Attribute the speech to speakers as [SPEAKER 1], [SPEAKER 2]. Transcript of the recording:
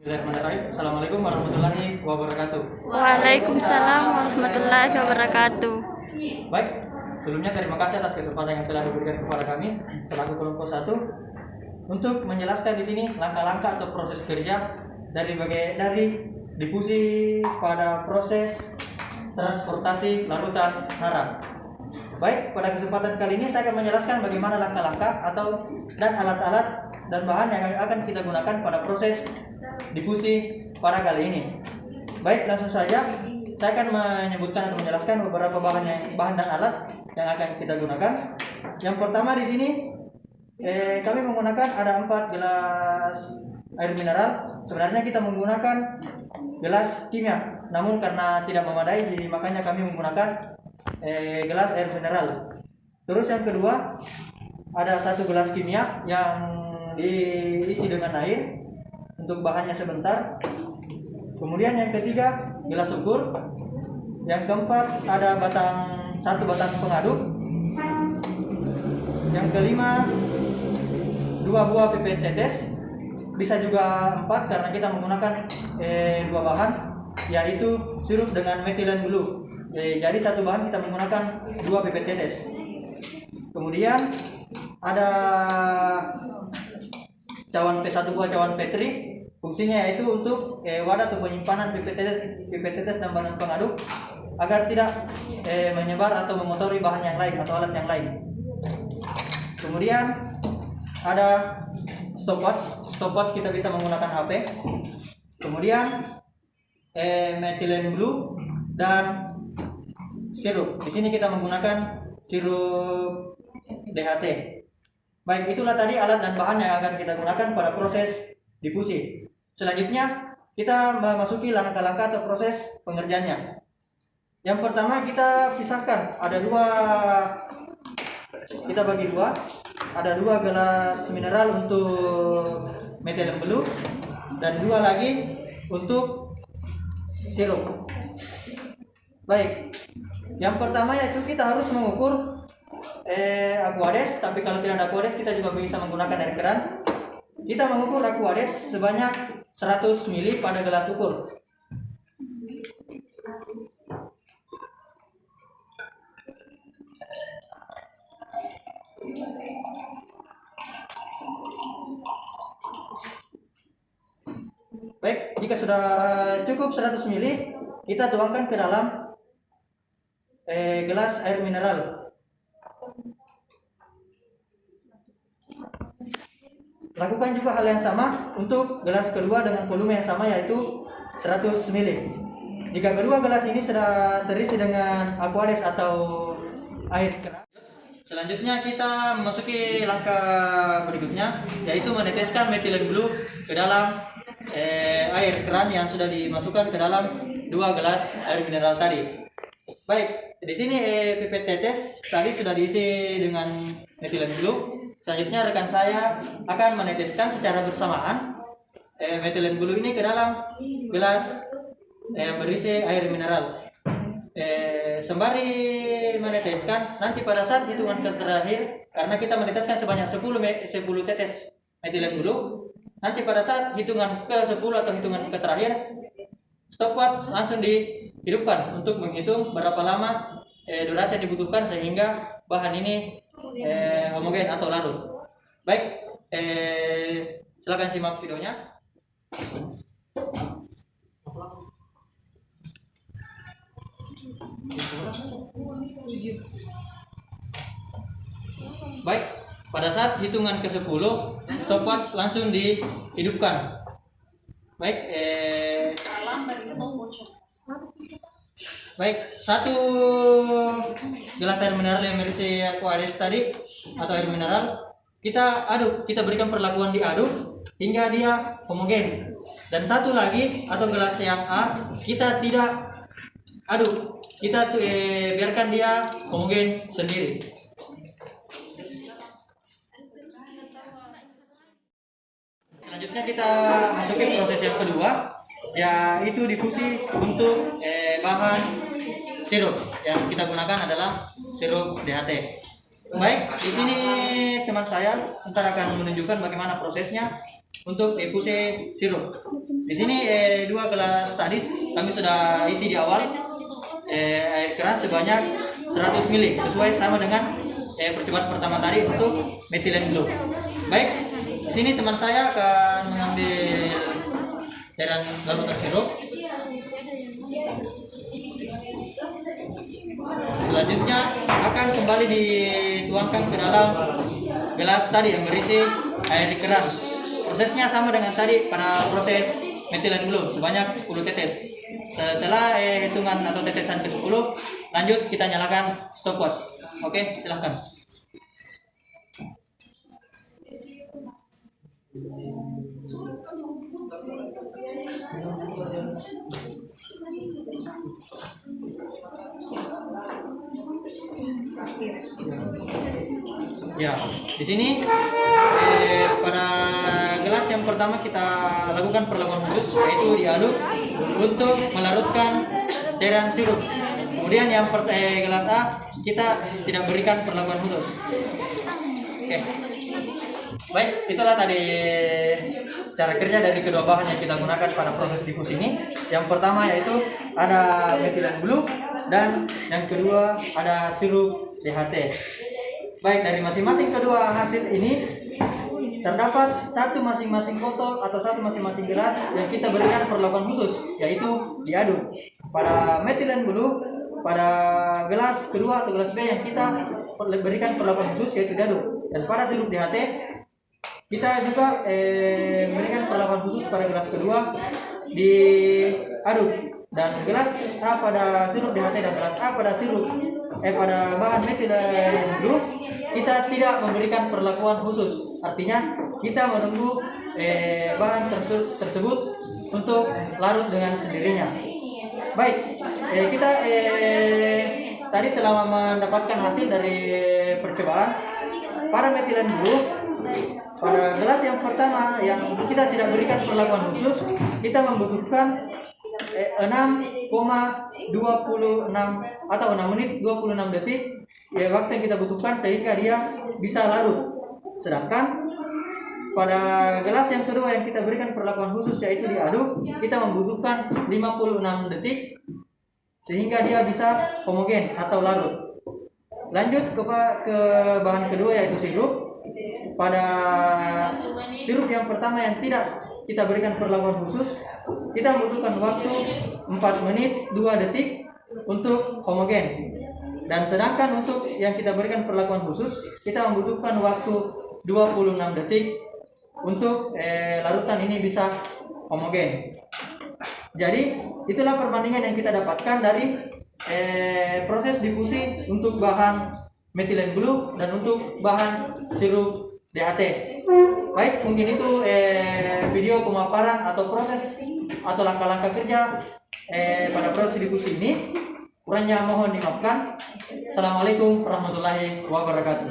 [SPEAKER 1] Bismillahirrahmanirrahim. Assalamualaikum warahmatullahi wabarakatuh.
[SPEAKER 2] Waalaikumsalam warahmatullahi wabarakatuh.
[SPEAKER 1] Baik, sebelumnya terima kasih atas kesempatan yang telah diberikan kepada kami selaku kelompok 1 untuk menjelaskan di sini langkah-langkah atau proses kerja dari difusi pada proses transportasi larutan hara. Baik, pada kesempatan kali ini saya akan menjelaskan bagaimana langkah-langkah dan alat-alat dan bahan yang akan kita gunakan pada proses difusi pada kali ini. Baik, langsung saja saya akan menyebutkan atau menjelaskan beberapa bahan dan alat yang akan kita gunakan. Yang pertama di sini kami menggunakan ada 4 gelas air mineral. Sebenarnya kita menggunakan gelas kimia, namun karena tidak memadai jadi makanya kami menggunakan gelas air mineral. Terus yang kedua ada 1 gelas kimia yang diisi dengan air untuk bahannya sebentar. Kemudian yang ketiga gelas ukur. Yang keempat ada 1 batang pengaduk. Yang kelima 2 buah pipet tetes, bisa juga 4 karena kita menggunakan 2 bahan, yaitu sirup dengan metilen blue. Jadi 1 bahan kita menggunakan 2 pipet tetes. Kemudian ada satu buah cawan petri. Fungsinya yaitu untuk wadah atau penyimpanan pipet tetes dan bahan pengaduk agar tidak menyebar atau mengotori bahan yang lain atau alat yang lain. Kemudian ada stopwatch kita bisa menggunakan HP. Kemudian metilen blue dan sirup. Di sini kita menggunakan sirup DHT. Baik, itulah tadi alat dan bahan yang akan kita gunakan pada proses difusi. Selanjutnya kita memasuki langkah-langkah atau proses pengerjaannya. Yang pertama kita pisahkan, kita bagi 2. Ada 2 gelas mineral untuk metilen blue dan 2 lagi untuk sirup. Baik, yang pertama yaitu kita harus mengukur aquades, tapi kalau tidak ada aquades kita juga bisa menggunakan air keran. Kita mengukur aquades sebanyak 100 ml pada gelas ukur. Baik, jika sudah cukup 100 ml, kita tuangkan ke dalam gelas air mineral. Lakukan juga hal yang sama untuk gelas kedua dengan volume yang sama yaitu 100 ml. Jika kedua gelas ini sudah terisi dengan aquades atau air keran, selanjutnya kita memasuki langkah berikutnya yaitu meneteskan metilen blue ke dalam air keran yang sudah dimasukkan ke dalam 2 gelas air mineral tadi. Baik, di sini pipet tetes tadi sudah diisi dengan metilen blue. Selanjutnya rekan saya akan meneteskan secara bersamaan metilen blue ini ke dalam gelas yang berisi air mineral. Sembari meneteskan, nanti pada saat hitungan terakhir, karena kita meneteskan sebanyak 10 tetes metilen blue, nanti pada saat hitungan ke-10 atau hitungan ke terakhir, stopwatch langsung dihidupkan untuk menghitung berapa lama durasi yang dibutuhkan sehingga bahan ini homogen atau larut. Baik, silakan simak videonya. Baik, pada saat hitungan ke-10 stopwatch langsung dihidupkan. Baik, baik, 1 gelas air mineral yang berisi aquades tadi atau air mineral kita aduk, kita berikan perlakuan diaduk hingga dia homogen. Dan 1 lagi atau gelas yang A kita tidak aduk, kita biarkan dia homogen sendiri. Selanjutnya kita masukin proses yang kedua, yaitu difusi untuk bahan sirup. Yang kita gunakan adalah sirup DHT. Baik, di sini teman saya sebentar akan menunjukkan bagaimana prosesnya. untuk difusi sirup. Di sini 2 gelas tadi kami sudah isi di awal air keras sebanyak 100 ml sesuai sama dengan percobaan pertama tadi untuk metilen blue. Baik, di sini teman saya akan mengambil cairan larutan sirup. Selanjutnya akan kembali dituangkan ke dalam gelas tadi yang berisi air keras. Prosesnya sama dengan tadi pada proses metilen blue sebanyak 10 tetes. Setelah hitungan atau tetesan ke-10, lanjut kita nyalakan stopwatch. Oke, silahkan. Ya, di sini pada gelas yang pertama kita lakukan perlakuan khusus, yaitu diaduk untuk melarutkan cairan sirup. Kemudian yang gelas A kita tidak berikan perlakuan khusus. Oke. Baik, itulah tadi cara kerja dari kedua bahan yang kita gunakan pada proses diffus ini. Yang pertama yaitu ada metilen blue dan yang kedua ada sirup DHT. Baik, dari masing-masing kedua hasil ini terdapat satu masing-masing botol atau satu masing-masing gelas yang kita berikan perlakuan khusus, yaitu diaduk. Pada metilen blue, pada gelas kedua atau gelas B yang kita berikan perlakuan khusus yaitu diaduk. Dan pada sirup DHT kita juga berikan perlakuan khusus pada gelas kedua diaduk. Dan gelas A pada sirup DHT dan gelas A pada sirup pada bahan metilen blue kita tidak memberikan perlakuan khusus. Artinya kita menunggu bahan tersebut untuk larut dengan sendirinya. Baik, kita tadi telah mendapatkan hasil dari percobaan pada metilen blue. Pada gelas yang pertama yang kita tidak berikan perlakuan khusus, kita membutuhkan 6,26 atau 6 menit 26 detik waktu yang kita butuhkan sehingga dia bisa larut. Sedangkan pada gelas yang kedua yang kita berikan perlakuan khusus yaitu diaduk, kita membutuhkan 56 detik sehingga dia bisa homogen atau larut. Lanjut ke bahan kedua yaitu sirup. Pada sirup yang pertama yang tidak kita berikan perlakuan khusus, kita membutuhkan waktu 4 menit 2 detik untuk homogen. Dan sedangkan untuk yang kita berikan perlakuan khusus, kita membutuhkan waktu 26 detik untuk larutan ini bisa homogen. Jadi itulah perbandingan yang kita dapatkan dari proses difusi untuk bahan metilen blue dan untuk bahan sirup DHT. Baik, mungkin itu video pemaparan atau proses atau langkah-langkah kerja pada proses difusi ini. Kurangnya mohon dimaafkan. Assalamualaikum warahmatullahi wabarakatuh.